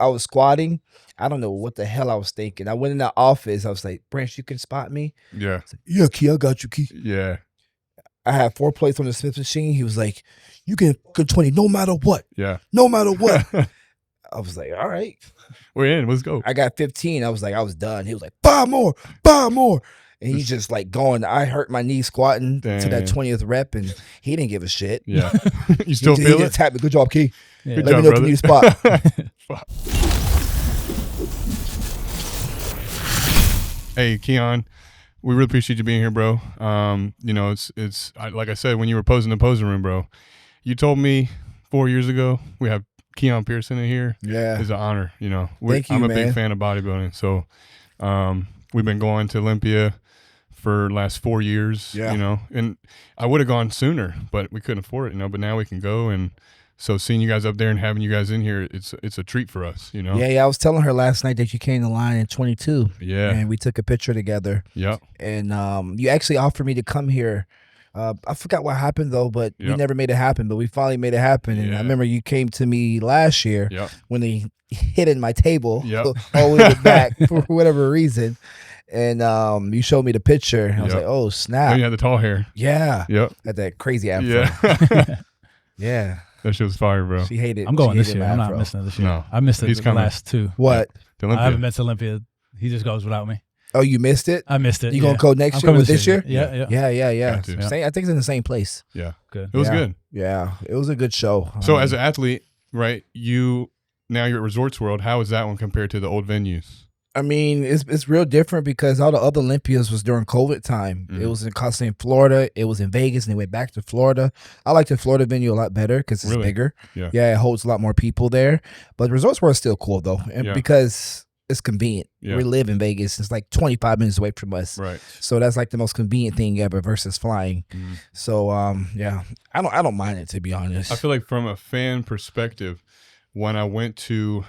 I was squatting. I don't know what the hell I was thinking. I went in the office. I was like, Branch, you can spot me? Yeah. I said, yeah, Key, I got you, Key. Yeah. I had 4 plates on the Smith machine. He was like, you can go 20 no matter what. Yeah. No matter what. I was like, all right. We're in. Let's go. I got 15. I was like, I was done. He was like, 5 more, 5 more. And he's just like going. I hurt my knee squatting to that 20th rep, and he didn't give a shit. Yeah. You still he feel just it? tapped me. Good job, Key. Yeah. Good job, brother. Let me know if you need a spot. Hey, Keone, we really appreciate you being here, bro. You know, it's like I said, when you were posing the posing room, bro, you told me 4 years ago we have Keone Pearson in here. Yeah. It's an honor, you know. Thank you, I'm a man. big fan of bodybuilding. So we've been going to Olympia for the last 4 years, Yeah. you know. And I would have gone sooner, but we couldn't afford it, you know. But now we can go, and so seeing you guys up there and having you guys in here, it's a treat for us, you know. Yeah. I was telling her last night that you came to line in 22. Yeah. And we took a picture together. Yep. And you actually offered me to come here. I forgot what happened though, but we never made it happen. But we finally made it happen. And I remember you came to me last year when they hit in my table all the way back for whatever reason. And you showed me the picture. And I was like, oh, snap. And you had the tall hair. Yeah. Yep. Had that crazy afro. Yeah. Yeah. That shit was fire, bro. She hated I'm going this year. afro. I'm not missing it this year. No. I missed it He's the coming. last 2. What? To I haven't been to Olympia. He just goes without me. Oh, you missed it? I missed it. You gonna go next year coming with this year? Yeah. Yeah. Got to. Same, I think it's in the same place. Yeah. Good. It was good. Yeah. It was a good show. So as an athlete, right, now you're at Resorts World. How is that one compared to the old venues? I mean, it's real different because all the other Olympias was during COVID time. It was in Florida. It was in Vegas, and they went back to Florida. I like the Florida venue a lot better because it's bigger. Yeah, it holds a lot more people there. But Resorts World is still cool though, and because it's convenient. We live in Vegas. It's like 25 minutes away from us. Right. So that's like the most convenient thing ever versus flying. So yeah, I don't mind it, to be honest. I feel like from a fan perspective, when I went to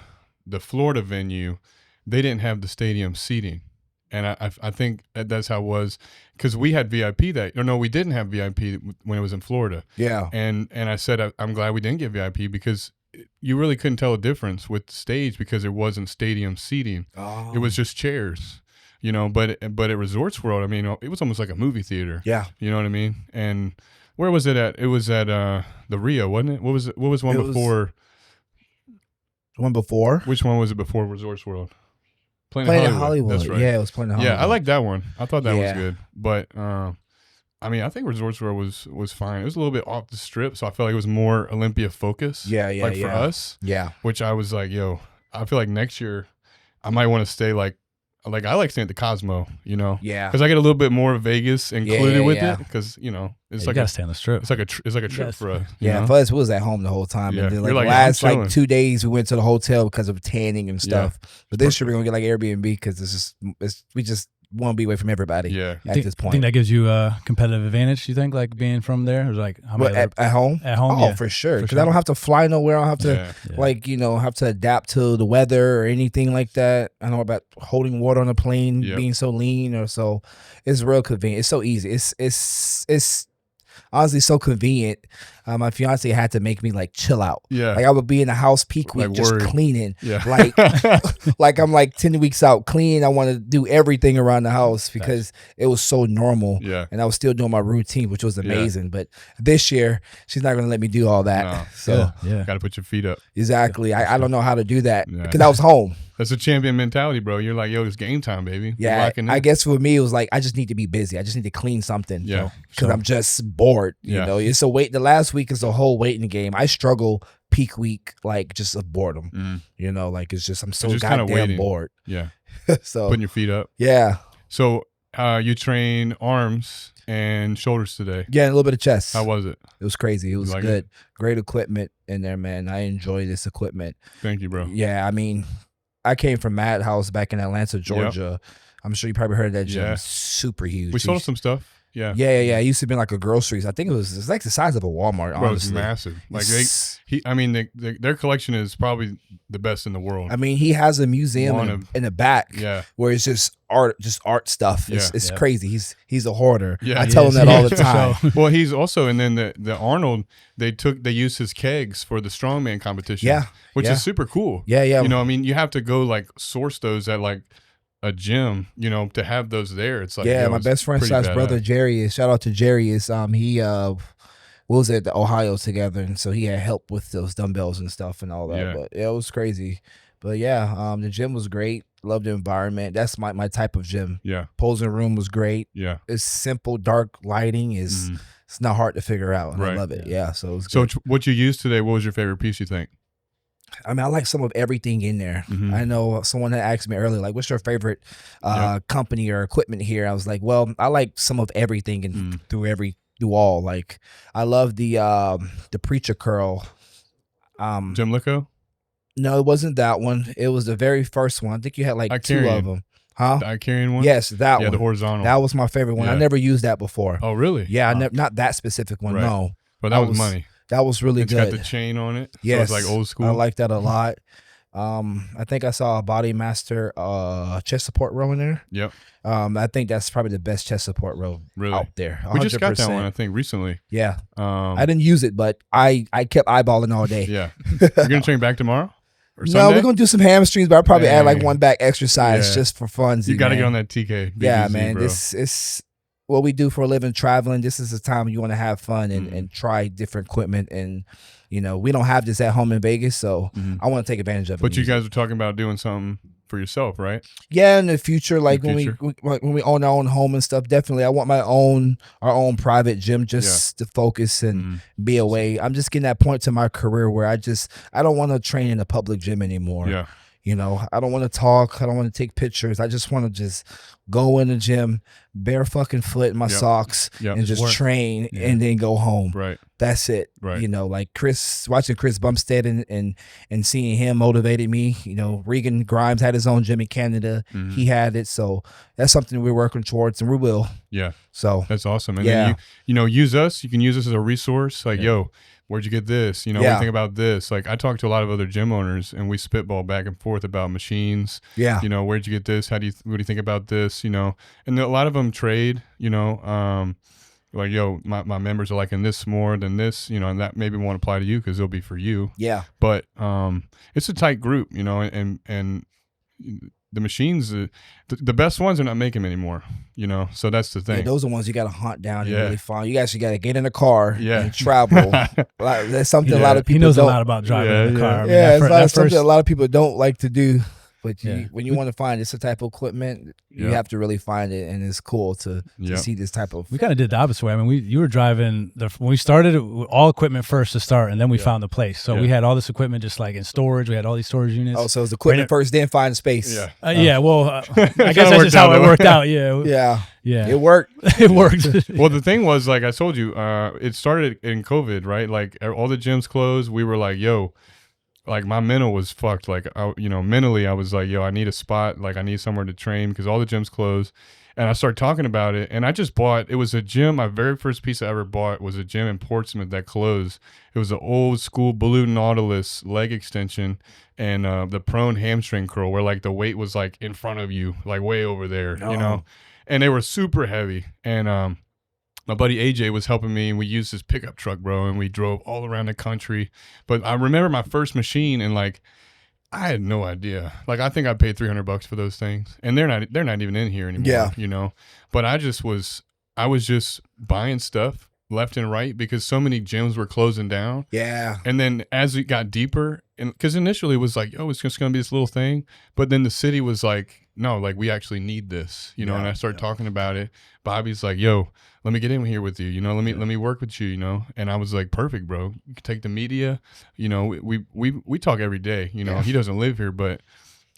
the Florida venue, they didn't have the stadium seating. And I think that's how it was, because we had VIP we didn't have VIP when it was in Florida. Yeah. And I said, I'm glad we didn't get VIP because you really couldn't tell a difference with the stage because it wasn't stadium seating. Oh. It was just chairs, you know, but at Resorts World, I mean, it was almost like a movie theater. Yeah. You know what I mean? And where was it at? It was at the Rio, wasn't it? What was one before? One before? Which one was it before Resorts World? Planet Hollywood. That's right. Yeah, it was Planet Hollywood. Yeah, I like that one. I thought that was good. But I mean, I think Resorts World was fine. It was a little bit off the strip, so I felt like it was more Olympia focused. Yeah, like for us. Yeah. Which I was like, yo, I feel like next year I might want to stay like I like staying at the Cosmo, you know? Yeah. Because I get a little bit more of Vegas included with it. Because, you know, it's like you gotta stay on the strip. It's like a trip for us. Yeah, for us, we was at home the whole time. Yeah. And then last 2 days we went to the hotel because of tanning and stuff. But this year we're gonna get like Airbnb because we just want to be away from everybody. Yeah. At this point. I think that gives you a competitive advantage, you think, like being from there? Or like at home? At home, oh, for sure. Because I don't have to fly nowhere. I don't have to have to adapt to the weather or anything like that. I know about holding water on a plane, being so lean or so. It's real convenient. It's so easy. It's honestly so convenient. My fiance had to make me like chill out. Yeah, like I would be in the house peak week just cleaning. Yeah, like I'm like 10 weeks out cleaning. I want to do everything around the house because it was so normal. Yeah, and I was still doing my routine, which was amazing. Yeah. But this year she's not gonna let me do all that. No. So got to put your feet up. Exactly. I don't know how to do that because I was home. That's a champion mentality, bro. You're like, yo, it's game time, baby. Yeah, I guess for me it was like I just need to be busy. I just need to clean something. Yeah, because I'm just bored. You know, it's the last week is a whole waiting game. I struggle peak week like just of boredom. You know, like it's just I'm so goddamn bored. Yeah. So putting your feet up. Yeah. So you train arms and shoulders today. Yeah, and a little bit of chest. How was it? It was crazy. It was good. Great equipment in there, man. I enjoy this equipment. Thank you, bro. Yeah, I mean, I came from Madhouse back in Atlanta, Georgia. Yep. I'm sure you probably heard of that gym. Yeah. Super huge. We sold some stuff. Yeah. Yeah. It used to be like a groceries. I think it's like the size of a Walmart. Bro, honestly, it's massive. Like their collection is probably the best in the world. I mean, he has a museum in the back, where it's just art stuff. It's crazy. He's a hoarder. Yeah, I tell him that all the time. Well, he's also, and then the Arnold, they used his kegs for the strongman competition. Yeah, which is super cool. Yeah. You know, I mean, you have to go like source those at like a gym, you know, to have those there. It's like, my best friend / brother Jerry is, shout out to Jerry, is he was at the Ohio together, and so he had help with those dumbbells and stuff and all that. Yeah. But it was crazy. But the gym was great. Loved the environment. That's my type of gym. Yeah. Posing room was great. Yeah. It's simple, dark lighting is it's not hard to figure out. And I love it. Yeah. So it was good. What you used today, what was your favorite piece, you think? I mean, I like some of everything in there. I know someone had asked me earlier, like, what's your favorite company or equipment here? I was like, well, I like some of everything and through all. Like, I love the Preacher Curl. Jim Licco? No, it wasn't that one. It was the very first one. I think you had like two of them. Huh? The Icarian one? Yes, that one. Yeah, the horizontal. That was my favorite one. I never used that before. Oh, really? Yeah, not that specific one, no. But that was money. That was really good. It's got the chain on it. Yes. So it's like old school. I like that a lot. I think I saw a Body Master chest support row in there. Yep. I think that's probably the best chest support row out there. 100%. We just got that one, I think, recently. Yeah. I didn't use it, but I kept eyeballing all day. Yeah. You're going to train back tomorrow? No, we're going to do some hamstrings, but I'll probably add like one back exercise just for fun. You got to get on that TK. Yeah, man. Bro. This is what we do for a living, traveling. This is the time you want to have fun and try different equipment. And, you know, we don't have this at home in Vegas, so I want to take advantage of it. But you guys are talking about doing something for yourself, right? Yeah, in the future, like when we own our own home and stuff, definitely. I want our own private gym just to focus and be away. I'm just getting that point to my career where I don't want to train in a public gym anymore. Yeah. You know, I don't want to talk. I don't want to take pictures. I just want to just go in the gym, bare fucking foot in my socks, and just train and then go home. Right. That's it. Right. You know, like watching Chris Bumstead and seeing him motivated me. You know, Regan Grimes had his own gym in Canada. He had it. So that's something we're working towards, and we will. Yeah. So that's awesome. And then you know, use us. You can use us as a resource. Like, yo, where'd you get this? You know, what do you think about this? Like, I talk to a lot of other gym owners, and we spitball back and forth about machines. Yeah. You know, where'd you get this? What do you think about this? You know, and a lot of them trade, you know, like, yo, my members are liking this more than this, you know, and that maybe won't apply to you because it'll be for you. Yeah. But it's a tight group, you know, and the machines, the best ones are not making them anymore, you know, so that's the thing. Yeah, those are the ones you got to hunt down and really find. You actually got to get in a car and travel. That's something a lot of people He knows don't. A lot about driving in the car. I mean, it's something a lot of people don't like to do. But when you want to find this type of equipment, you have to really find it, and it's cool to see this type of. We kind of did the opposite way. I mean, you were driving when we started all equipment first to start, and then we found the place. So we had all this equipment just like in storage. We had all these storage units. Oh, so it was equipment first, then find space. Yeah. Well, I guess that's just how it worked out. Yeah. It worked. It worked. Well, the thing was, like I told you, it started in COVID, right? Like all the gyms closed. We were like, yo. Like my mental was fucked. Like, mentally I was like, yo, I need a spot. Like I need somewhere to train because all the gyms closed. And I started talking about it. And I just it was a gym. My very first piece I ever bought was a gym in Portsmouth that closed. It was an old school Blue Nautilus leg extension and the prone hamstring curl where like the weight was like in front of you, like way over there, you know? And they were super heavy. And, my buddy AJ was helping me, and we used his pickup truck, bro, and we drove all around the country. But I remember my first machine, and like, I had no idea. Like, I think I paid $300 for those things, and they're not even in here anymore. You know. But I was just buying stuff left and right because so many gyms were closing down. Yeah. And then as it got deeper, and because initially it was like, oh, it's just gonna be this little thing, but then the city was like, no, like we actually need this, you know. And I started talking about it. Bobby's like, yo, let me get in here with you, you know, let me work with you, you know. And I was like, perfect, bro. You can take the media, you know. We talk every day, you know. He doesn't live here, but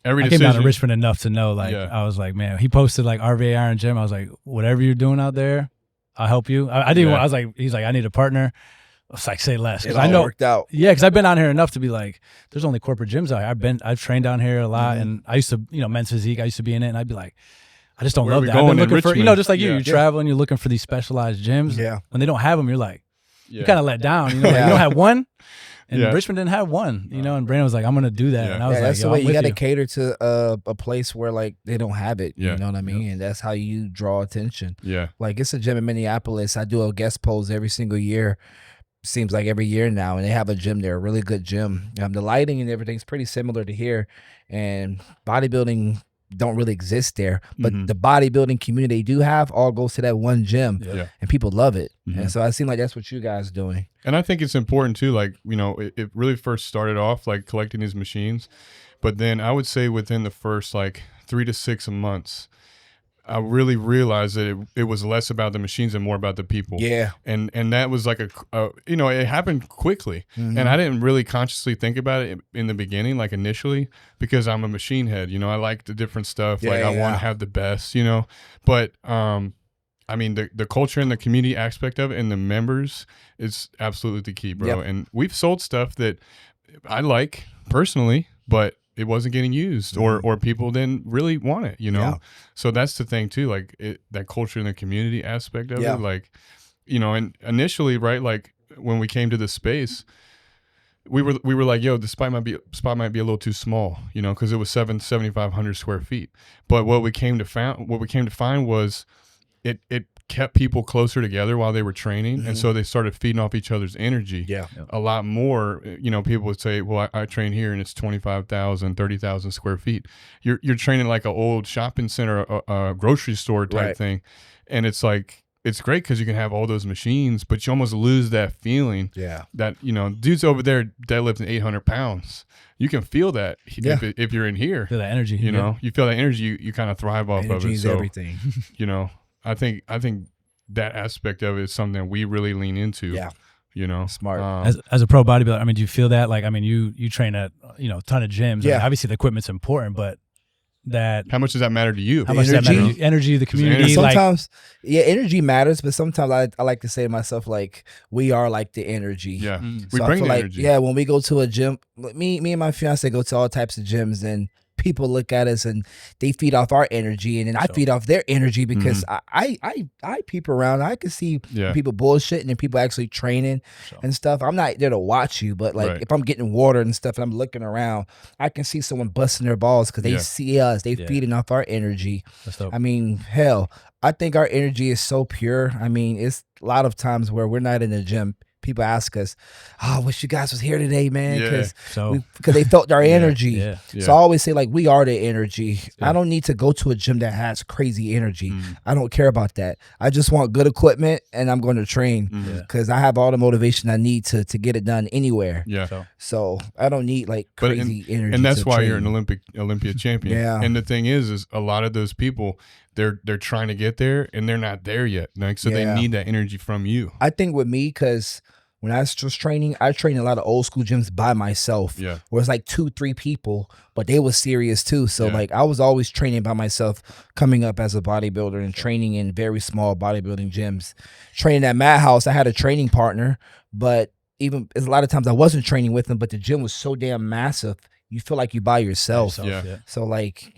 every decision. I came down to Richmond enough to know, like, I was like, man, he posted like RVA Iron Gym. I was like, whatever you're doing out there, I'll help you. I didn't. I was like, he's like, I need a partner. I was like, say less. It all worked out. Yeah, because I've been down here enough to be like, there's only corporate gyms out here. I've trained down here a lot, and I used to, you know, Men's Physique. I used to be in it, and I'd be like, I just don't love that. I've been looking for, just like you travel and you're looking for these specialized gyms. Yeah. When they don't have them, you're like, you kind of let down. Like, you don't have one. And Richmond didn't have one, and Brandon was like, I'm going to do that. And I was like, that's the way you got to cater to a place where like they don't have it. You know what I mean? And that's how you draw attention. Yeah. Like it's a gym in Minneapolis. I do a guest pose every single year. Seems like every year now, and they have a gym there, a really good gym. The lighting and everything's pretty similar to here, and bodybuilding don't really exist there, but the bodybuilding community they do have all goes to that one gym, and people love it. And so I seem like that's what you guys are doing. And I think it's important too, like, it really first started off like collecting these machines, but then I would say within the first like 3 to 6 months, I really realized that it was less about the machines and more about the people. Yeah. And that was like it happened quickly. And I didn't really consciously think about it in the beginning, like initially, because I'm a machine head, I like the different stuff. I want to have the best, but, I mean, the culture and the community aspect of it and the members is absolutely the key, bro. And we've sold stuff that I like personally, but it wasn't getting used or people didn't really want it, So that's the thing too, like that culture and the community aspect of it, like, and initially, right, like when we came to the space, we were like, yo, the spot might be a little too small, because it was 7,500 square feet. But what we came to find was it kept people closer together while they were training, and so they started feeding off each other's energy a lot more. People would say, well, I train here and it's 25,000, 30,000 square feet. You're training like an old shopping center, a grocery store type thing, and it's like, it's great because you can have all those machines, but you almost lose that feeling that, dude's over there deadlifting 800 pounds. You can feel that if you're in here. Feel that energy. You feel that energy, you kind of thrive off of it. So, everything. I think that aspect of it is something that we really lean into. Yeah. Smart. As a pro bodybuilder, I mean, do you feel that? Like, I mean, you train at, a ton of gyms. Yeah. I mean, obviously the equipment's important, but how much does that matter to you? How much does that matter to you? Energy, the community. Sometimes, energy matters, but sometimes I like to say to myself, like, we are like the energy. Yeah. So We bring the energy. Yeah, when we go to a gym, me and my fiance go to all types of gyms, and people look at us and they feed off our energy, and then I feed off their energy because I peep around. I can see people bullshitting and people actually training and stuff. I'm not there to watch you, but like if I'm getting water and stuff and I'm looking around, I can see someone busting their balls because they see us. They feeding off our energy. I mean, hell, I think our energy is so pure. I mean, it's a lot of times where we're not in the gym, people ask us, "Oh, I wish you guys was here today, man," because they felt our energy. So I always say, like, we are the energy. I don't need to go to a gym that has crazy energy. I don't care about that. I just want good equipment, and I'm going to train because I have all the motivation I need to get it done anywhere. So I don't need like crazy energy. And that's why you're an Olympia champion. And the thing is a lot of those people, they're trying to get there and they're not there yet. Like, so they need that energy from you. I think with me, because when I was just training, I trained in a lot of old school gyms by myself. Where it's like 2-3 people, but they were serious too. So like I was always training by myself coming up as a bodybuilder and training in very small bodybuilding gyms. Training at Madhouse, I had a training partner, but even a lot of times I wasn't training with them, but the gym was so damn massive, you feel like you by yourself. So like,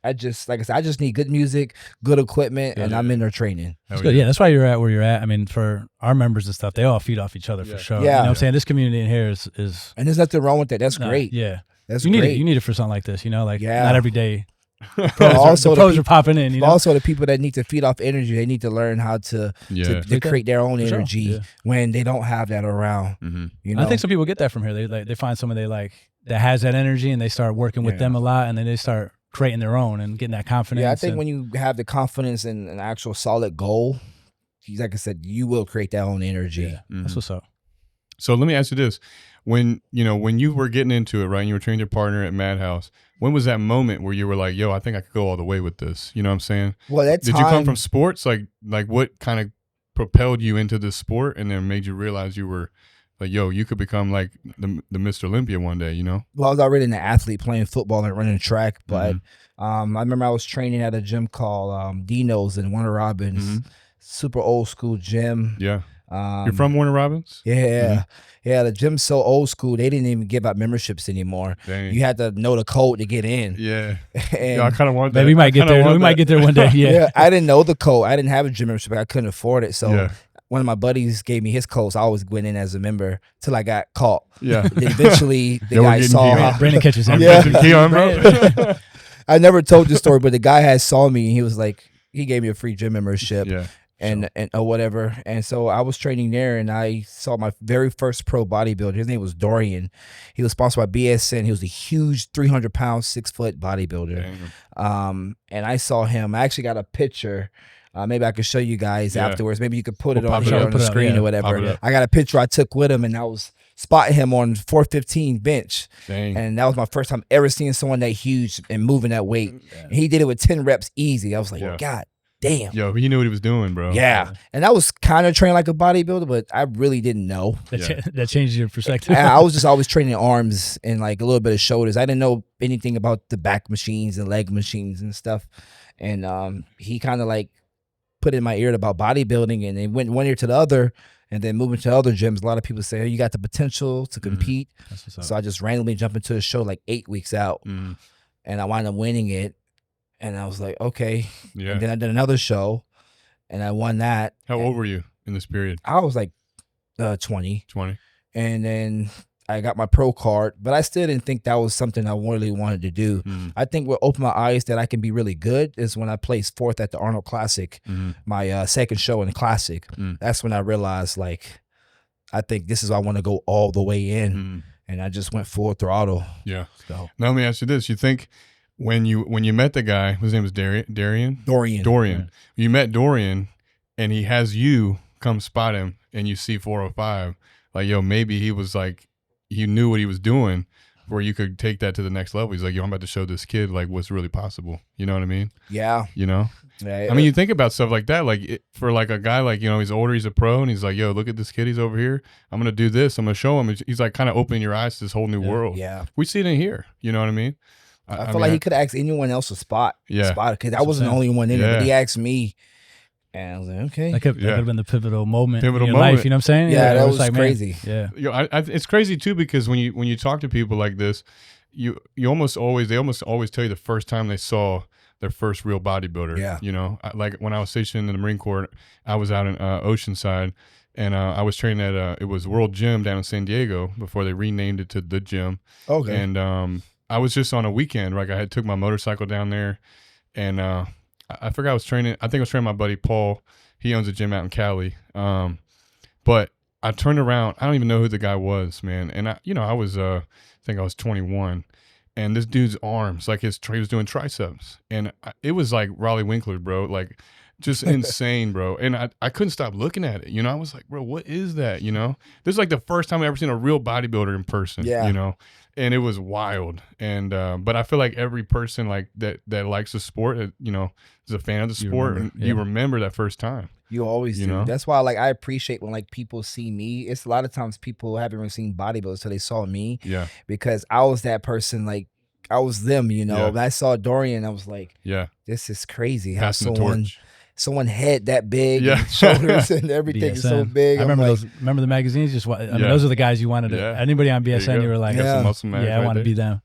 I just need good music, good equipment, and I'm in there training. That's good. Yeah, that's why you're at where you're at. I mean, for our members and stuff, they all feed off each other for sure. You know what I'm saying? This community in here is and there's nothing wrong with that. That's great. Yeah. That's great. You need it for something like this, like not every day. Also, the pros are popping in. Also, the people that need to feed off energy, they need to learn how to create their own energy when they don't have that around. I think some people get that from here. They find someone they like that has that energy, and they start working with them a lot, and then they start creating their own and getting that confidence. Yeah, I think when you have the confidence in an actual solid goal, like I said, you will create that own energy. That's what's up. So let me ask you this: when you were getting into it, right, and you were training your partner at Madhouse, when was that moment where you were like, "Yo, I think I could go all the way with this"? You know what I'm saying? Well, did you come from sports? Like what kind of propelled you into this sport, and then made you realize you were like, yo, you could become like the Mr. Olympia one day, Well, I was already an athlete playing football and running track, but I remember I was training at a gym called Dino's in Warner Robins, super old school gym. You're from Warner Robins? Yeah. Yeah, the gym's so old school, they didn't even give out memberships anymore. Dang. You had to know the code to get in. Yeah. And I kind of want that. We might get there. We might get there one day. Yeah. I didn't know the code. I didn't have a gym membership. I couldn't afford it. So one of my buddies gave me his code. So I always went in as a member till I got caught. Yeah. Then eventually the guy saw. Brandon catches him. Bro. I never told this story, but the guy had saw me and he was like, he gave me a free gym membership. Yeah. And or whatever. And so I was training there and I saw my very first pro bodybuilder. His name was Dorian. He was sponsored by BSN. He was a huge 300-pound, 6-foot bodybuilder. And I saw him. I actually got a picture. Maybe I could show you guys afterwards. Maybe you could put it on here on the screen or whatever. I got a picture I took with him and I was spotting him on 415 bench. Dang. And that was my first time ever seeing someone that huge and moving that weight. And he did it with 10 reps easy. I was like, God damn. Yo, he knew what he was doing, bro. Yeah. And I was kind of trained like a bodybuilder, but I really didn't know. That changed your perspective. I was just always training arms and like a little bit of shoulders. I didn't know anything about the back machines and leg machines and stuff. And he kind of like put in my ear about bodybuilding and it went one ear to the other. And then moving to other gyms, a lot of people say, "Hey, you got the potential to compete." So I just randomly jumped into a show like 8 weeks out. And I wound up winning it. And I was like, okay. Yeah. And then I did another show, and I won that. How old were you in this period? I was like 20. 20. And then I got my pro card, but I still didn't think that was something I really wanted to do. I think what opened my eyes that I can be really good is when I placed 4th at the Arnold Classic, my second show in the Classic. That's when I realized, like, I think this is why I want to go all the way in. And I just went full throttle. Yeah. So. Now let me ask you this. You think... When you met the guy, his name was Dorian. Yeah. You met Dorian, and he has you come spot him, and you see 405. Like, yo, maybe he was like, he knew what he was doing, where you could take that to the next level. He's like, yo, I'm about to show this kid like what's really possible. You know what I mean? Yeah. You know? Yeah, I mean, you think about stuff like that, like for like a guy like, you know, he's older, he's a pro, and he's like, yo, look at this kid, he's over here. I'm gonna do this. I'm gonna show him. He's like kind of opening your eyes to this whole new world. Yeah. We see it in here. You know what I mean? I feel like he could ask anyone else a spot. Yeah. Because I wasn't the only one in it, but he asked me. And I was like, okay. That could have been the pipital moment in your life, you know what I'm saying? Yeah, that was like, crazy. Man, yeah. Yo, it's crazy too, because when you talk to people like this, they almost always tell you the first time they saw their first real bodybuilder. Yeah. You know, like when I was stationed in the Marine Corps, I was out in Oceanside, and I was training at it was World Gym down in San Diego before they renamed it to The Gym. Okay. And I was just on a weekend, like I had took my motorcycle down there, and I forgot I was training. I think I was training my buddy Paul. He owns a gym out in Cali. But I turned around. I don't even know who the guy was, man. And I was I think I was 21, and this dude's arms, like he was doing triceps, and it was like Raleigh Winkler, bro, like just insane, bro. And I couldn't stop looking at it. You know, I was like, bro, what is that? You know, this is like the first time I've ever seen a real bodybuilder in person. Yeah. You know. And it was wild, and but I feel like every person like that likes the sport, you know, is a fan of the sport, and you remember that first time. You always do. That's why, like, I appreciate when like people see me. It's a lot of times people haven't even seen bodybuilders, so they saw me. Yeah. Because I was that person, like I was them, you know. When I saw Dorian, I was like, this is crazy. How someone head that big, and shoulders and everything is so big. I remember remember the magazines? I mean, those are the guys you wanted to. Anybody on BSN, you were like, muscle mag I want to be them.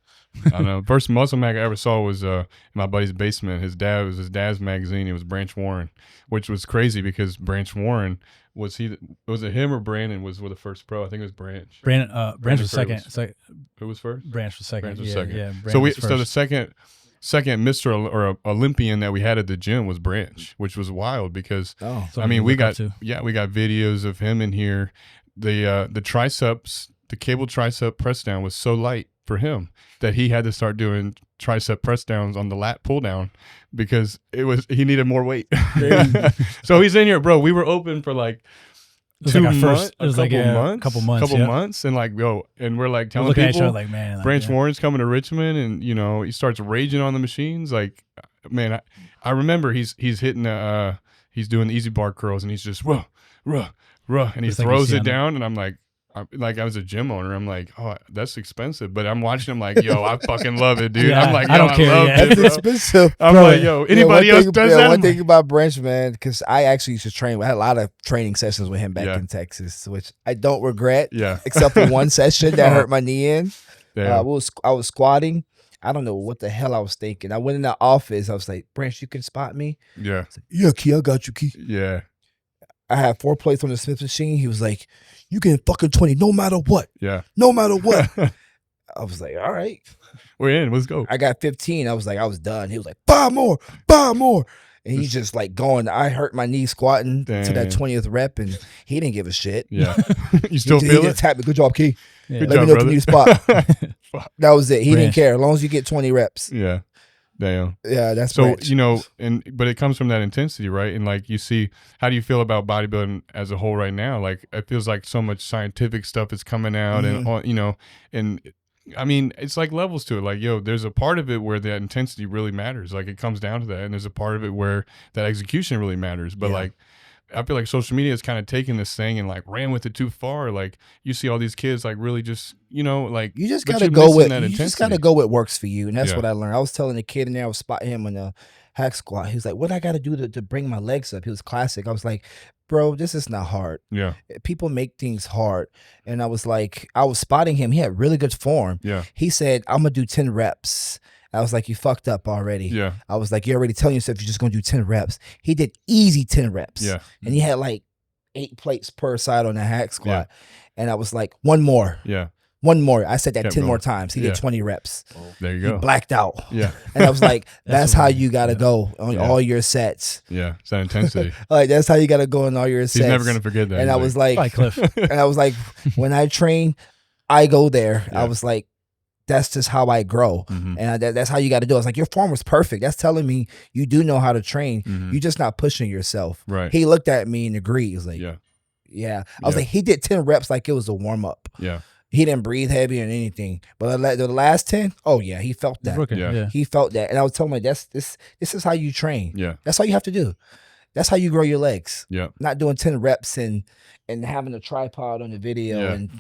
I know. First muscle mag I ever saw was in my buddy's basement. His dad's magazine. It was Branch Warren, which was crazy because Branch Warren was it him or Brandon was the first pro? I think it was Branch. Branch was second. Who was first? Branch was second. Branch was second. Yeah. So the second Mr. or Olympian that we had at the gym was Branch, which was wild because I mean we got videos of him in here. The triceps, the cable tricep press down was so light for him that he had to start doing tricep press downs on the lat pull down because he needed more weight. So he's in here, bro. We were open for like a couple months, and like, yo, and we're like telling people, like, man, like, Branch Warren's coming to Richmond, and you know, he starts raging on the machines. Like, man, I remember he's hitting he's doing the easy bar curls, and he's just ruh, and he throws it down, and I'm like, like I was a gym owner. I'm like, oh, that's expensive. But I'm watching them like, yo, I fucking love it, dude. Yeah, I'm like, yo, I don't care. love it, That's expensive. I'm like, yo, anybody else does that? One thing about Branch, man, because I actually used to train. I had a lot of training sessions with him back in Texas, which I don't regret. Yeah. Except for one session that hurt my knee in. I was squatting. I don't know what the hell I was thinking. I went in the office. I was like, Branch, you can spot me? Yeah. Like, yeah, Key, I got you, Key. Yeah. I had 4 plates on the Smith machine. He was like, you can fucking 20 no matter what. Yeah. No matter what. I was like, all right. We're in. Let's go. I got 15. I was like, I was done. He was like, 5 more. 5 more. And he's just like going. I hurt my knee squatting to that 20th rep, and he didn't give a shit. Yeah. You still feel it? Tap me. Good job, Key. Yeah. Let me know if you need a spot. That was it. He didn't care. As long as you get 20 reps. Yeah. Damn. Yeah, that's so Branch. You know, but it comes from that intensity, right? And like you see, how do you feel about bodybuilding as a whole right now? Like it feels like so much scientific stuff is coming out, and you know, and I mean, it's like levels to it. Like, yo, there's a part of it where that intensity really matters. Like it comes down to that, and there's a part of it where that execution really matters. But like, I feel like social media has kind of taken this thing and like ran with it too far. Like you see all these kids like really just, you know, like you just gotta go with what works for you, and that's what I learned. I was telling the kid in there, I was spotting him on the hack squat. He was like, "What I got to do to bring my legs up?" He was classic. I was like, "Bro, this is not hard. Yeah, people make things hard." And I was like, I was spotting him. He had really good form. Yeah, he said, "I'm gonna do 10 reps." I was like, you fucked up already. Yeah. I was like, you're already telling yourself you're just going to do 10 reps. He did easy 10 reps. Yeah. And he had like 8 plates per side on the hack squat. Yeah. And I was like, one more. Yeah. One more. I said that 10 more times. He did 20 reps. Oh, there you go. He blacked out. Yeah. And I was like, that's how you got to go on all your sets. Yeah. It's that intensity. Like, that's how you got to go on all your sets. He's never going to forget that. And I was like, and I was like, when I train, I go there. I was like, that's just how I grow. And that's how you got to do it. It's like, your form was perfect. That's telling me you do know how to train. You're just not pushing yourself. Right. He looked at me and agreed. He was like, yeah. I was like, he did 10 reps like it was a warm up. Yeah. He didn't breathe heavy or anything. But the last 10, oh yeah, he felt that. He felt that. And I was telling him, this is how you train. Yeah. That's all you have to do. That's how you grow your legs. Yeah. Not doing 10 reps and having a tripod on the video and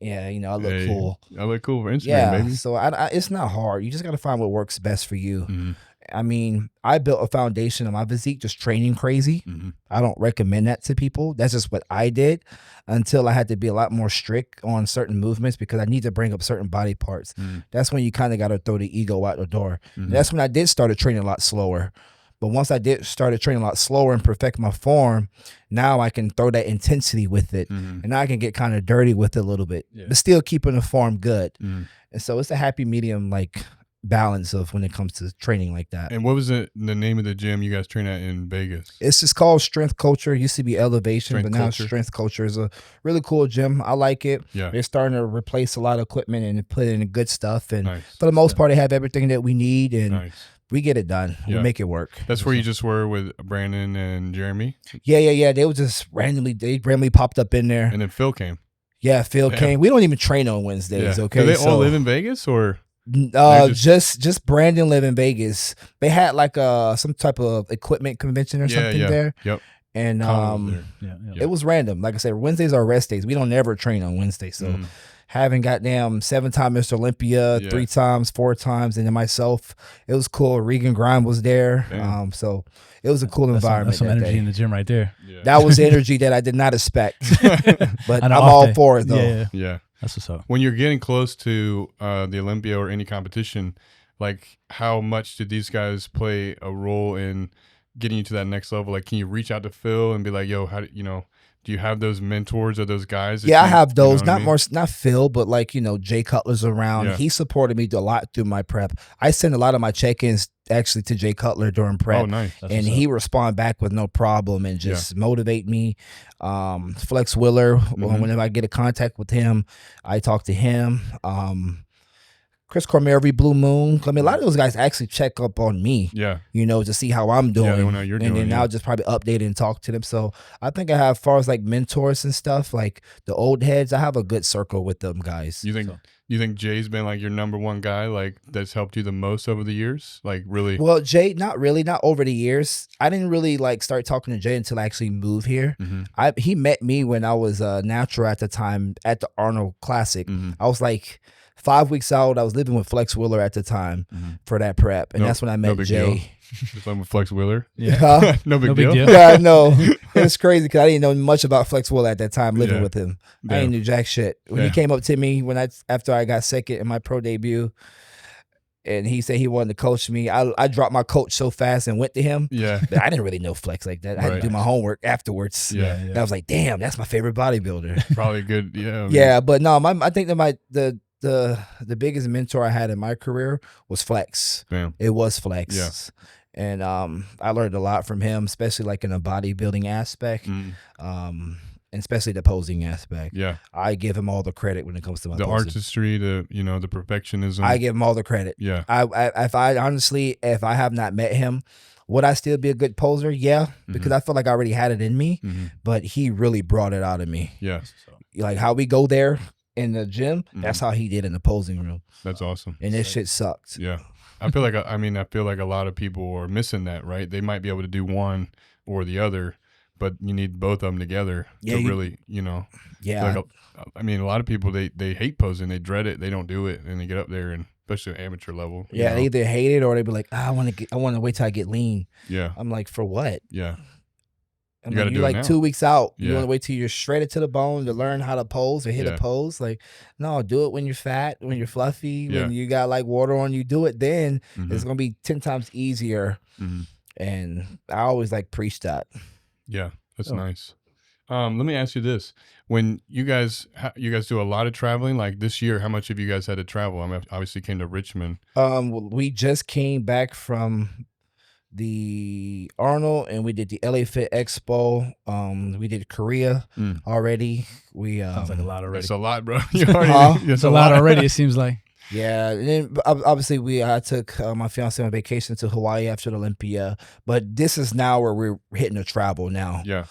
you know, I look cool. I look cool for Instagram, baby. So it's not hard. You just got to find what works best for you. I mean, I built a foundation of my physique just training crazy. I don't recommend that to people. That's just what I did until I had to be a lot more strict on certain movements because I need to bring up certain body parts. That's when you kind of got to throw the ego out the door. That's when I did start training a lot slower. But once I started training a lot slower and perfect my form, now I can throw that intensity with it. And now I can get kind of dirty with it a little bit, but still keeping the form good. And so it's a happy medium, like balance of when it comes to training like that. And what was the name of the gym you guys train at in Vegas? It's just called Strength Culture. It used to be Elevation, but now Strength Culture is a really cool gym. I like it. Yeah. They're starting to replace a lot of equipment and put in good stuff. And for the most part, they have everything that we need. And we get it done. We make it work. That's where you just were with Brandon and Jeremy? Yeah. They were just randomly popped up in there. And then Phil came. Yeah, Phil came. We don't even train on Wednesdays, okay? Do they all live in Vegas or? Just Brandon live in Vegas. They had like some type of equipment convention or something there. Yep. And it was random. Like I said, Wednesdays are rest days. We don't ever train on Wednesdays. So having goddamn 7-time Mr. Olympia, 3 times, 4 times, and then myself, it was cool. Regan Grime was there. So it was a cool environment. That's some energy in the gym right there. Yeah. That was energy that I did not expect. But I'm all for it though. Yeah. That's what's up. When you're getting close to the Olympia or any competition, like how much did these guys play a role in getting you to that next level? Like, can you reach out to Phil and be like, yo, how do you know? Do you have those mentors or those guys? I have those. Not Phil, but like, you know, Jay Cutler's around. Yeah. He supported me a lot through my prep. I send a lot of my check-ins actually to Jay Cutler during prep. Oh, nice. And he respond back with no problem and just motivate me. Flex Willer, whenever I get a contact with him, I talk to him. Chris Cormier every blue moon. I mean, a lot of those guys actually check up on me. Yeah. You know, to see how I'm doing. Yeah, they want to know you're doing. And then I'll just probably update and talk to them. So I think I have, as far as like mentors and stuff, like the old heads, I have a good circle with them guys. You think Jay's been like your number one guy, like that's helped you the most over the years? Like really? Well, Jay, not really, not over the years. I didn't really like start talking to Jay until I actually moved here. He met me when I was natural at the time at the Arnold Classic. I was like 5 weeks out. I was living with Flex Wheeler at the time for that prep, and that's when I met Jay. Just living with Flex Wheeler? Yeah. No big deal. Yeah, I know. It's crazy because I didn't know much about Flex Wheeler at that time living with him. I didn't know jack shit. When he came up to me after I got second in my pro debut, and he said he wanted to coach me, I dropped my coach so fast and went to him. Yeah. But I didn't really know Flex like that. I had to do my homework afterwards. Yeah. And I was like, damn, that's my favorite bodybuilder. Probably good. Yeah. Yeah, but no, I think that the biggest mentor I had in my career was Flex. Damn. It was Flex. Yeah. And I learned a lot from him, especially like in a bodybuilding aspect, and especially the posing aspect. Yeah, I give him all the credit when it comes to my the posing. artistry, the perfectionism. I give him all the credit. Yeah, if I have not met him, would I still be a good poser? Yeah, because I feel like I already had it in me, but he really brought it out of me. Yeah, like how we go there in the gym, that's how he did in the posing room. That's awesome. And this shit sucked. Yeah. I feel like a lot of people are missing that, right? They might be able to do one or the other, but you need both of them together to really, Yeah. Like, a lot of people, they hate posing. They dread it. They don't do it. And they get up there, and especially at amateur level. Yeah, they either hate it or they be like, I want to wait till I get lean. Yeah. I'm like, for what? Yeah. You got to do it now. 2 weeks out. Yeah. You want to wait till you're shredded to the bone to learn how to pose or hit a pose? Like, no, do it when you're fat, when you're fluffy, when you got like water on you. Do it then. It's going to be 10 times easier. And I always like preach that. Yeah, that's nice. Let me ask you this. When you guys do a lot of traveling, like this year, how much have you guys had to travel? I mean, obviously came to Richmond. We just came back from the Arnold, and we did the LA Fit Expo. We did Korea already. Sounds like a lot already. It's a lot, bro. It's a lot already. It seems like. Yeah, and then obviously I took my fiance on vacation to Hawaii after the Olympia, but this is now where we're hitting the travel now. Yeah.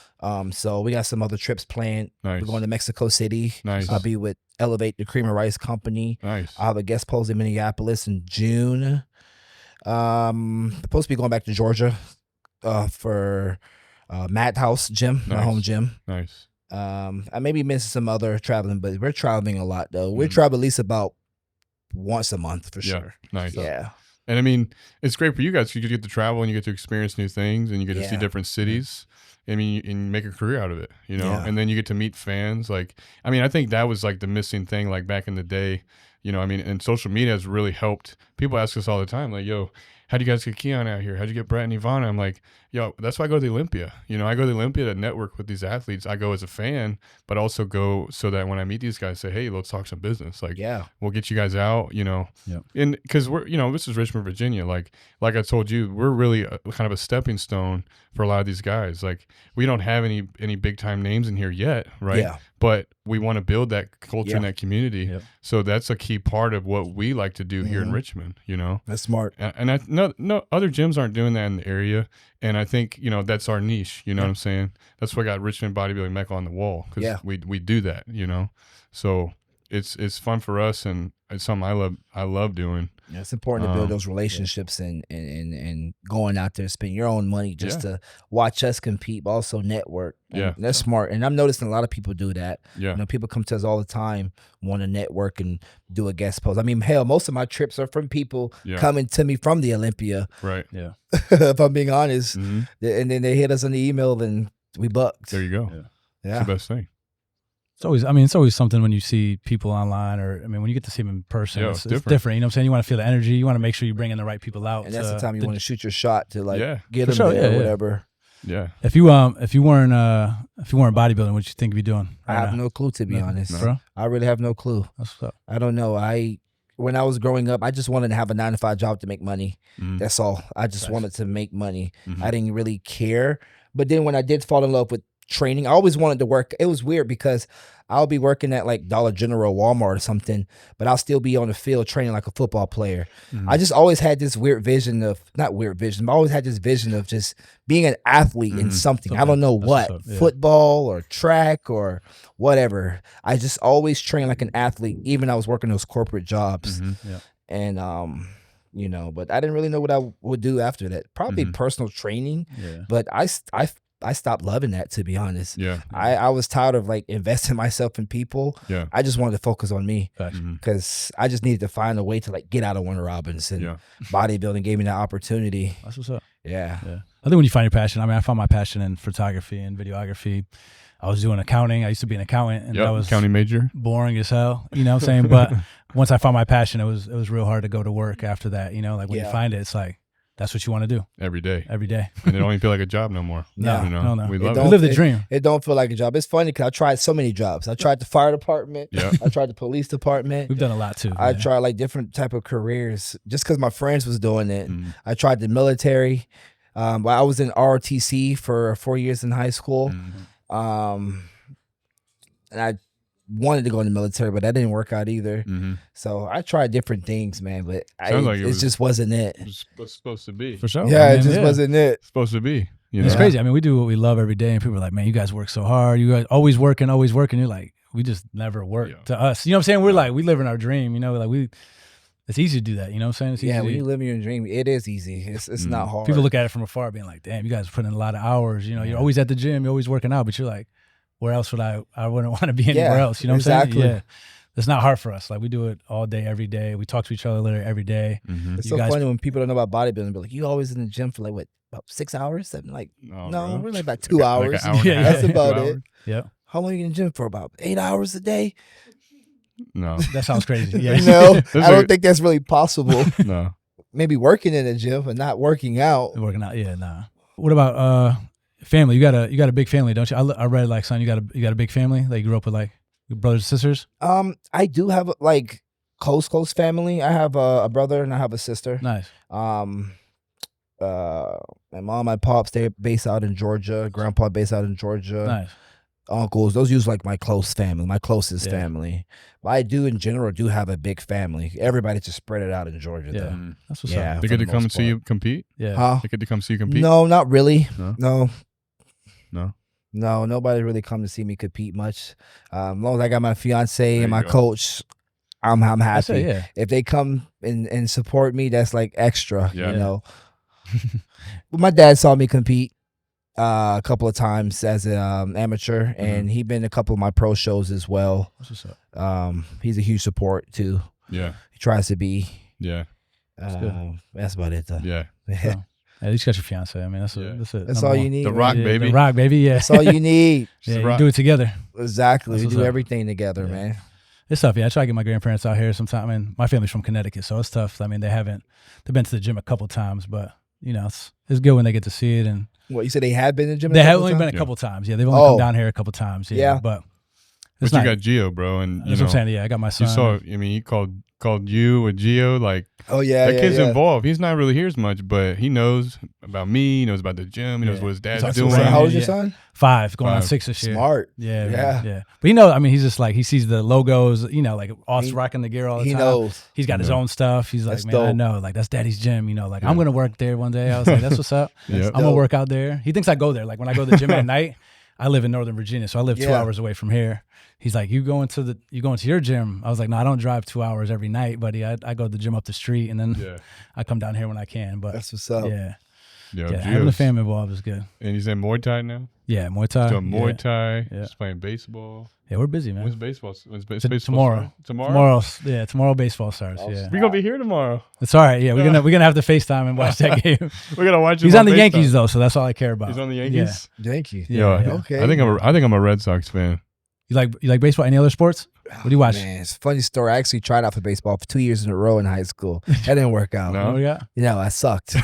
So we got some other trips planned. Nice. We're going to Mexico City. Nice. I'll be with Elevate, the Cream of Rice Company. Nice. I'll have a guest pose in Minneapolis in June. Supposed to be going back to Georgia for Madhouse Gym, my home gym. Nice. I may be missing some other traveling, but we're traveling a lot though. We travel at least about once a month for sure. Nice. Yeah. And I mean, it's great for you guys. You get to travel and you get to experience new things and you get to see different cities. I mean, and make a career out of it, and then you get to meet fans. Like, I mean, I think that was like the missing thing, like back in the day, I mean, and social media has really helped. People ask us all the time, like, yo, how'd you guys get Keone out here? How'd you get Brett and Ivana? I'm like, yo, that's why I go to the Olympia. I go to the Olympia to network with these athletes. I go as a fan, but also go so that when I meet these guys, say, hey, let's talk some business. Like, we'll get you guys out, And because we're, this is Richmond, Virginia. Like I told you, we're really kind of a stepping stone for a lot of these guys. Like, we don't have any big time names in here yet, right? Yeah. But we want to build that culture and that community. Yep. So that's a key part of what we like to do here in Richmond, That's smart. And no other gyms aren't doing that in the area. And I think, that's our niche, what I'm saying? That's why I got Richmond Bodybuilding MECCA on the wall, because we do that, So it's fun for us, and it's something I love doing. Yeah, it's important to build those relationships and going out there, spending your own money just to watch us compete, but also network. And that's smart. And I'm noticing a lot of people do that. Yeah. People come to us all the time, want to network and do a guest post. I mean, hell, most of my trips are from people coming to me from the Olympia. Right. Yeah. If I'm being honest. And then they hit us on the email and we bucked. There you go. Yeah. It's the best thing. It's always something when you see people online, or when you get to see them in person, it's different. You know what I'm saying? You want to feel the energy. You want to make sure you're bringing the right people out. And that's the time you want to shoot your shot to get them there or whatever. Yeah. If you weren't bodybuilding, what you think you'd be doing? I have no clue, to be honest. Bro? I really have no clue. That's what's up. I don't know. When I was growing up, I just wanted to have a 9-to-5 job to make money. That's all. I just wanted to make money. I didn't really care. But then when I did fall in love with training, I always wanted to work. It was weird because I'll be working at like Dollar General, Walmart or something, but I'll still be on the field training like a football player. I just always had this weird vision of, not weird vision, but I always had this vision of just being an athlete in something. I don't know what, football or track or whatever. I just always trained like an athlete, even when I was working those corporate jobs. And, you know, but I didn't really know what I would do after that. Probably personal training, but I stopped loving that, to be honest. I was tired of like investing myself in people. I just wanted to focus on me because I just needed to find a way to like get out of Warner Robins, and bodybuilding gave me that opportunity. That's what's up. Yeah. I think when you find your passion, I mean, I found my passion in photography and videography. I was doing accounting. I used to be an accountant, and that was accounting major. Boring as hell, you know what I'm saying? But once I found my passion, it was real hard to go to work after that. You know, like when you find it, it's like that's what you want to do every day. Every day, and it don't even feel like a job no more. No, you know? No. We live the dream. It don't feel like a job. It's funny because I tried so many jobs. I tried the fire department. I tried the police department. We've done a lot too. I tried like different type of careers just because my friends was doing it. I tried the military. I was in ROTC for 4 years in high school. And I wanted to go in the military, but that didn't work out either. So I tried different things, man, but it just wasn't it. It was supposed to be. For sure. Yeah, it just wasn't it. It's supposed to be. You know? It's crazy. I mean, we do what we love every day, and people are like, man, you guys work so hard. You guys always working. You're like, we just never work to us. You know what I'm saying? We're like, we live in our dream, you know, like it's easy to do that. You know what I'm saying? It's easy when you live in your dream, it is easy. It's not hard. People look at it from afar being like, damn, you guys put in a lot of hours. You know, you're always at the gym, you're always working out, but you're like, where else would I wouldn't want to be anywhere else. You know what I'm saying? Yeah. It's not hard for us. Like we do it all day, every day. We talk to each other literally every day. It's so funny when people don't know about bodybuilding. Be like, you always in the gym for like what, about 6 hours? I'm like, no, we're like about 2 hours. Like that's about it. Yeah. How long are you in the gym for? About 8 hours a day? No. That sounds crazy. Yeah. No, I don't think that's really possible. No. Maybe working in the gym but not working out. Working out, yeah, nah. What about family? You got a big family, don't you? I read like, son, you got a big family. Like you grew up with like your brothers and sisters. I do have like close family. I have a brother and I have a sister. Nice. My mom, my pops, they're based out in Georgia. Grandpa based out in Georgia. Nice. Uncles, those use like my close family, my closest family. But I do in general have a big family. Everybody just spread it out in Georgia though. That's what's up. They get to come see you compete? Yeah. They get to come see you compete? No, not really. No. No, nobody really come to see me compete much. As long as I got my fiance and my coach, I'm happy. If they come and support me, that's like extra, you know. But my dad saw me compete a couple of times as an amateur, and he been to a couple of my pro shows as well. What's up? He's a huge support too. Yeah. He tries to be. Yeah. That's about it though. Yeah. At least you got your fiance. I mean, that's it. That's all you need. The Rock, baby. The Rock, baby. Yeah. That's all you need. You do it together. Exactly. We do everything together, man. It's tough. Yeah, I try to get my grandparents out here sometime. And my family's from Connecticut, so it's tough. I mean, they've been to the gym a couple times, but you know, it's good when they get to see it. And what you said, they have been to the gym? They have only been a couple times. Yeah, they've only come down here a couple times. Yeah. But you got Gio, bro, and that's what I'm saying. Yeah, I got my son. You saw. I mean, he called you with Gio. Like, that kid's involved. He's not really here as much, but he knows about me. He knows about the gym. He knows what his dad's doing. How old is your son? 5, going on 6 this year. Smart. Yeah. But he knows. I mean, he's just like, he sees the logos. You know, like us rocking the gear all the time. He knows. He's got his own stuff. He's like, man, I know. Like that's Daddy's gym. You know, like I'm gonna work there one day. I was like, that's what's up. I'm gonna work out there. He thinks I go there. Like when I go to the gym at night. I live in Northern Virginia, so I live 2 hours away from here. He's like, you going to your gym? I was like, no, I don't drive 2 hours every night, buddy. I go to the gym up the street, and then I come down here when I can. But that's what's up. Having the family involved is good. And he's in Muay Thai now? Yeah, Muay Thai. He's doing Muay Thai. He's playing baseball. Yeah, we're busy, man. When's baseball? Tomorrow. Tomorrow? Tomorrow baseball starts. We're gonna be here tomorrow. It's all right. Yeah, we're gonna have to FaceTime and watch that game. We're gonna watch. He's on the Yankees though, so that's all I care about. He's on the Yankees. Yankees. Yeah. Okay. I think I'm a Red Sox fan. You like baseball? Any other sports? What do you watch? Man, it's a funny story. I actually tried out for baseball for 2 years in a row in high school. That didn't work out. No? I sucked.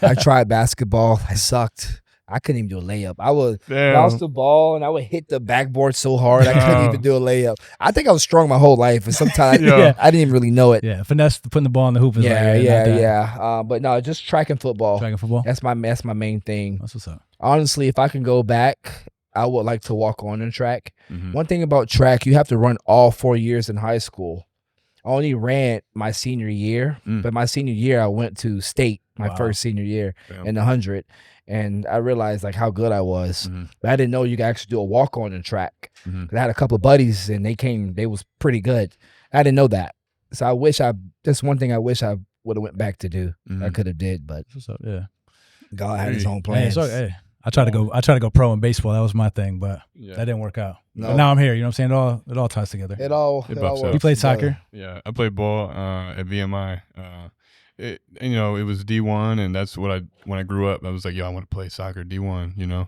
I tried basketball. I sucked. I couldn't even do a layup. I would bounce the ball and I would hit the backboard so hard I couldn't even do a layup. I think I was strong my whole life, and sometimes I didn't even really know it. Yeah, finesse putting the ball in the hoop is but no, just track and football. Track and football. That's my main thing. That's what's up. Honestly, if I can go back, I would like to walk on in track. One thing about track, you have to run all 4 years in high school. I only ran my senior year, but my senior year I went to state my first senior year in the 100, and I realized like how good I was. But I didn't know you could actually do a walk on in track. I had a couple of buddies and they was pretty good. I didn't know that, so that's one thing I wish I would have went back to do. I could have did, but God had his own plans. I tried to go pro in baseball. That was my thing, but that didn't work out. No. But now I'm here. You know what I'm saying? It all ties together. It all works. You played soccer? Yeah, I played ball at VMI. It was D1, and that's what when I grew up, I was like, yo, I want to play soccer D1,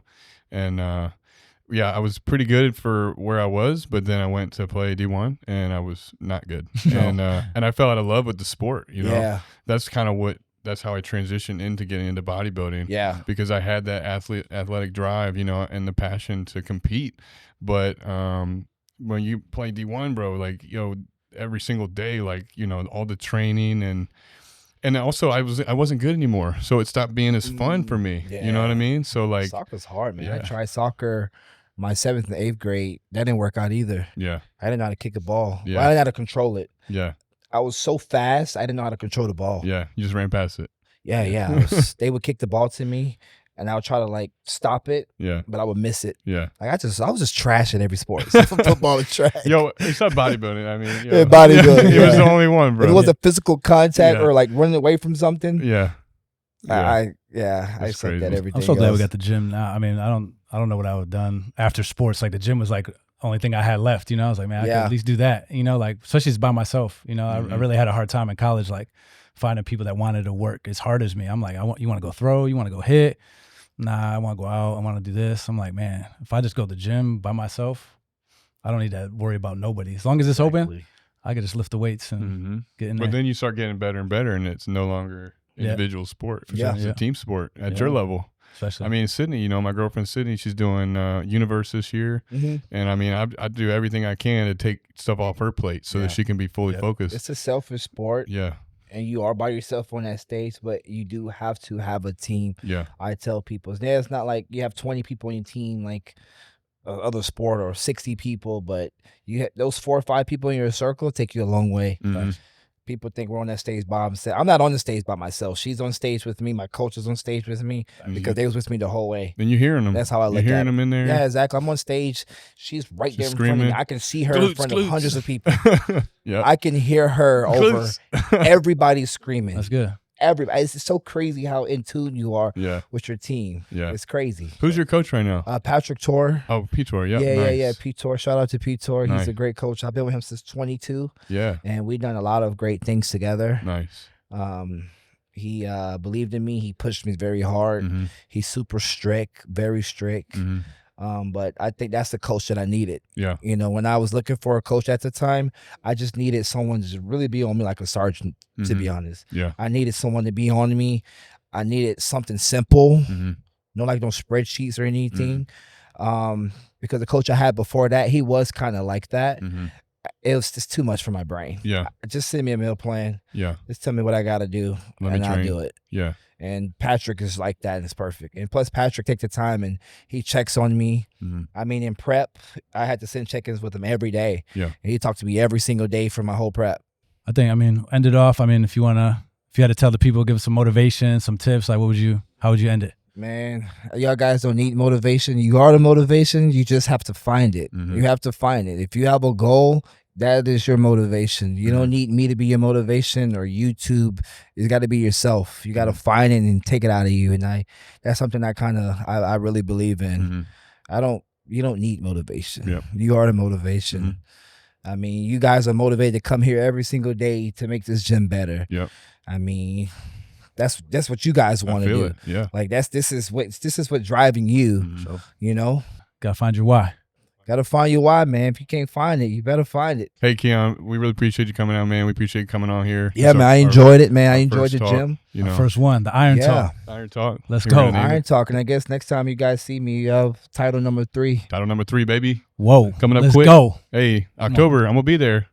and I was pretty good for where I was, but then I went to play D1, and I was not good, and I fell out of love with the sport. That's kind of that's how I transitioned into getting into bodybuilding. Yeah, because I had that athletic drive, and the passion to compete. But when you play D1, bro, like every single day, like all the training and also I wasn't good anymore, so it stopped being as fun for me. Yeah. You know what I mean? So like soccer's hard, man. Yeah. I tried soccer my 7th and 8th grade. That didn't work out either. Yeah, I didn't know how to kick a ball. Yeah, I didn't know how to control it. Yeah. I was so fast, I didn't know how to control the ball. Yeah, you just ran past it. Yeah. They would kick the ball to me, and I would try to like stop it. Yeah, but I would miss it. Yeah, like I was just trash in every sport. Football and track. Yo, except bodybuilding. I mean, bodybuilding. It was the only one, bro. If it was a physical contact or like running away from something. Yeah, I sucked at everything. I'm so glad we got the gym now. I mean, I don't know what I would have done after sports. Like the gym was like only thing I had left, I was like, man, I could at least do that, like, especially by myself, I really had a hard time in college, like finding people that wanted to work as hard as me. I'm like, you want to go throw, you want to go hit? Nah, I want to go out. I want to do this. I'm like, man, if I just go to the gym by myself, I don't need to worry about nobody. As long as it's open, I could just lift the weights and get in there. But then you start getting better and better, and it's no longer individual sport. It's a team sport at your level. Especially. I mean, Sydney, my girlfriend Sydney, she's doing Universe this year. And I mean, I do everything I can to take stuff off her plate so that she can be fully focused. It's a selfish sport. Yeah. And you are by yourself on that stage, but you do have to have a team. Yeah. I tell people, it's not like you have 20 people on your team like other sport or 60 people, but those 4 or 5 people in your circle take you a long way. People think we're on that stage by themselves. I'm not on the stage by myself. She's on stage with me. My coach is on stage with me because they was with me the whole way. And you're hearing them. That's how I look at it. You're hearing them in there? Yeah, exactly. I'm on stage. She's right there in front of me. I can see her in front of hundreds of people. I can hear her over everybody screaming. That's good. Everybody. It's so crazy how in tune you are with your team. Yeah. It's crazy. Who's your coach right now? Patrick Tor. Oh, P Tor. Yeah. Yeah. P Tor. Shout out to P Tor. He's a great coach. I've been with him since 22. Yeah. And we've done a lot of great things together. Nice. He believed in me. He pushed me very hard. He's super strict, very strict. But I think that's the coach that I needed. Yeah. When I was looking for a coach at the time, I just needed someone to really be on me like a sergeant, to be honest. Yeah. I needed someone to be on me. I needed something simple, no spreadsheets or anything. Because the coach I had before that, he was kind of like that. It was just too much for my brain. Yeah. Just send me a meal plan. Yeah. Just tell me what I got to do, and I'll do it. Yeah. And Patrick is like that, and it's perfect. And plus, Patrick takes the time, and he checks on me. I mean, in prep, I had to send check-ins with him every day. Yeah. And he talked to me every single day for my whole prep. I think, end it off. If you had to tell the people, give some motivation, some tips, like how would you end it? Man, y'all guys don't need motivation. You are the motivation. You just have to find it. You have to find it. If you have a goal, that is your motivation. You don't need me to be your motivation or YouTube. It's got to be yourself. You got to find it and take it out of you. And that's something I really believe in. You don't need motivation. Yep. You are the motivation. I mean, you guys are motivated to come here every single day to make this gym better. Yep. I mean, that's what you guys want to do. It. Yeah. Like this is what driving you. Gotta find your why. Gotta find your why, man. If you can't find it, you better find it. Hey, Keone, we really appreciate you coming out, man. We appreciate you coming on here. Yeah, man, I enjoyed it, man. I enjoyed the gym. First one, the Iron Talk. Iron Talk. Let's go. Iron Talk. And I guess next time you guys see me, title number 3. Title number 3, baby. Whoa. Coming up Let's quick. Go. Hey, October, I'm going to be there.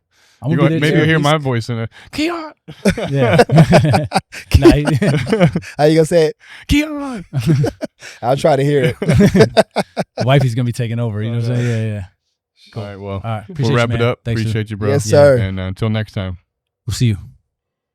Maybe you'll hear my voice in it. Keone. Yeah. How you gonna say it? Keone. All I'll try to hear it. The wifey's gonna be taking over. You know what I'm saying? Yeah. Cool. All right. Well, all right. We'll wrap it up. Thanks, appreciate you, bro. Yes, sir. And until next time. We'll see you.